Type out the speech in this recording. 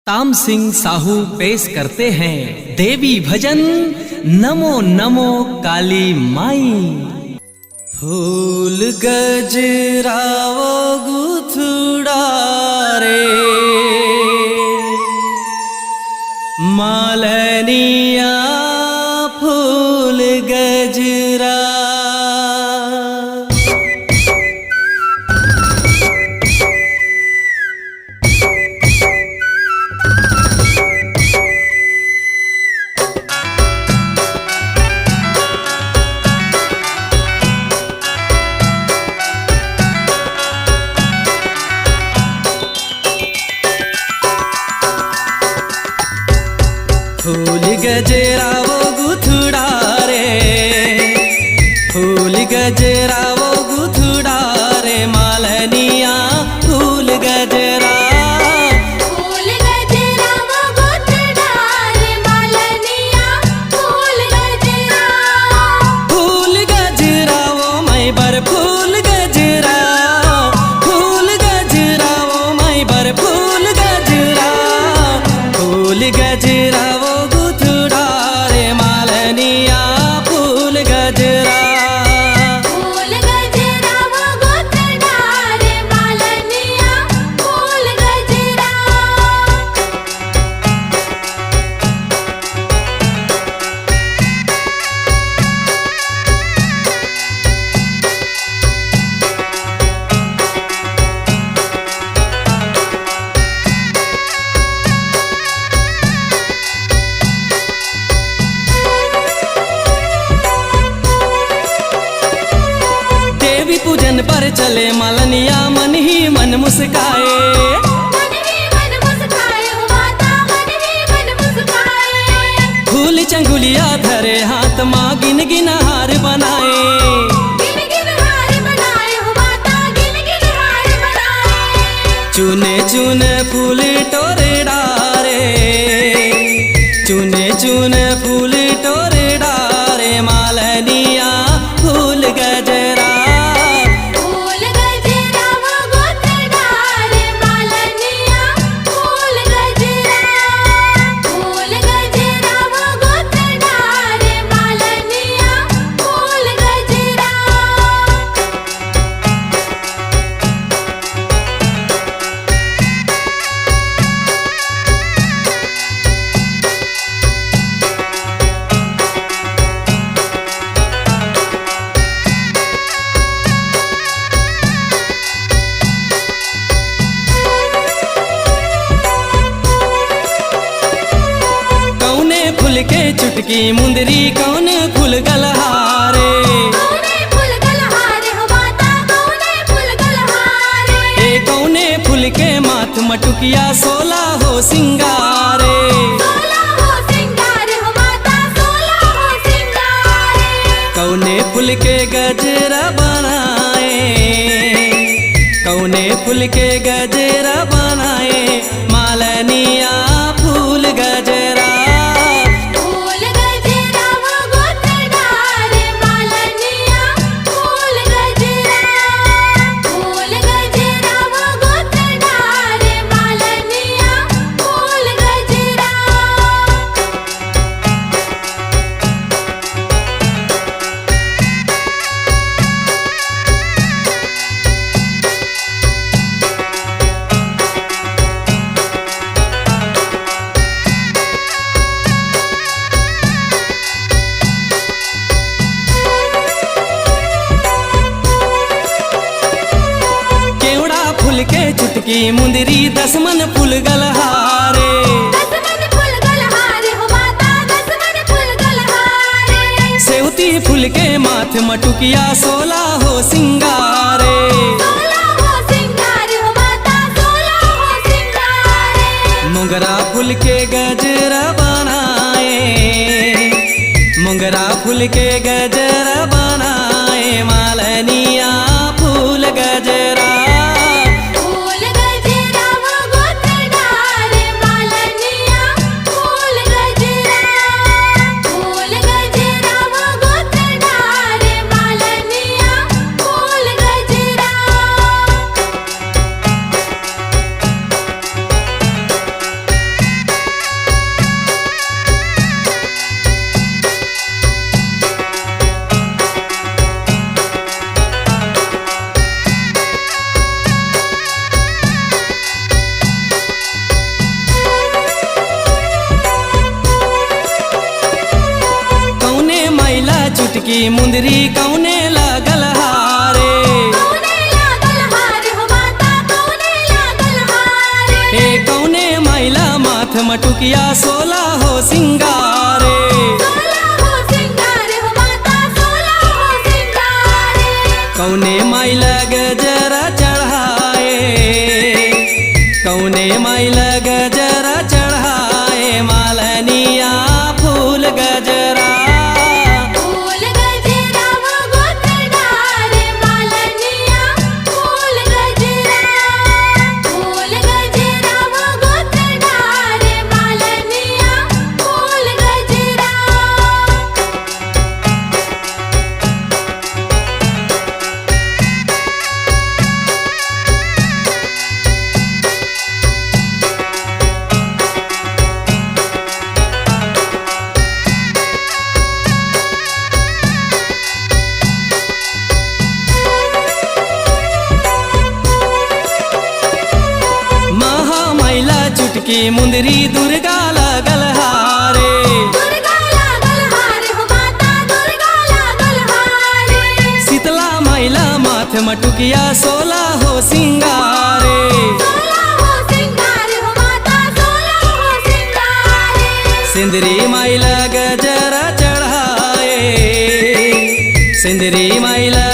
ताम सिंह साहू पेश करते हैं देवी भजन नमो नमो काली माई। फूल गजरावो गुथुड़ा रे मालनिया फूल गजरा फूल गजरा वो गुथुड़ा रे फूल गजरा वो गुथुड़ा रे मालनिया फूल गजरा फूल गजरा वो गुथुड़ा रे मालनिया फूल गजरा फूल गजरा वो मैं बर फूल गजरा वो मैं बर फूल गजरा वो गुथुड़ा रे मालनिया फूल गजरा फूल गजरा वो गुथुड़ा रे मालनिया फूल गजरा देवी पूजन पर चले मालनिया मन ही मन मुस्काए मन ही मन मुस्काए हो माता मन ही मन मुस्काए फूल चंगुलिया धरे हाथ माँ गिन गिन हार बनाए गिन गिन हार बनाए हो माता गिन गिन हार बनाए चुने चुने फूल टोरे डारे चुने चुने फूल टोरे डारे मालनिया फूल गजरा फूल गजरा वो गुथुड़ा रे मालनिया फूल गजरा फूल गजरा वो गुथुड़ा रे मालनिया फूल गजरा कौने फूल के चुटकी मुंदरी कौने फूल गलहारे कौने फूल गलहारे हो माता कौने फूल गलहारे ए कौने फूल के माथ मटुकिया सोला हो सिंगारे सोला हो सिंगार हो माता सोला हो सिंगार कौने फूल के गजरा बनाए कौने फूल के गजरा बनाए मालनिया फूल गजरा फूल गजरा वो गुथुड़ा रे मालनिया फूल गजरा फूल गजरा वो गुथुड़ा रे मालनिया फूल गजरा केवड़ा फूल के चुटकी मुंदरी दसमन फूल गलहारे दसमन फूल गलहारे हो माता दसमन फूल गलहारे सेवती फूल के माथ मटुकिया सोला हो सिंगारे सोला हो सिंगार हो माता सोला हो सिंगार मोगरा फूल के गजरा बनाए मोगरा फूल के गजरा बनाए मालनिया फूल गजरा फूल गजरा वो गुथुड़ा रे मालनिया फूल गजरा फूल गजरा वो गुथुड़ा रे मालनिया फूल गजरा चुटकी मुंदरी कौने लागल हारे। कौने लागल हारे हो माता कौने लागल हारे। हे कौने मैला माथ मटुकिया 16 हो सिंगारे। 16 हो सिंगारे हो माता 16 हो सिंगारे। कौने मैला गजरा चढ़ाए, कौने मैला गजरा चढ़ाए, मालनिया फूल गजरा। फूल गजरा वो गोत्र डारे मालनिया फूल गजरा। फूल गजरा वो गोत्र डारे मालनिया फूल गजरा। महामैला चुटकी मुंदरी दुर्गा लागल हारे। दुर्गा लागल हारे हो माता दुर्गा लागल हारे। शीतला मैला माथ मटुकिया 16 हो सिंगारे। 16 हो सिंगारे हो माता 16 हो सिंगारे। सिंदरी मैला गजरा चढ़ाए, सिंदरी मैला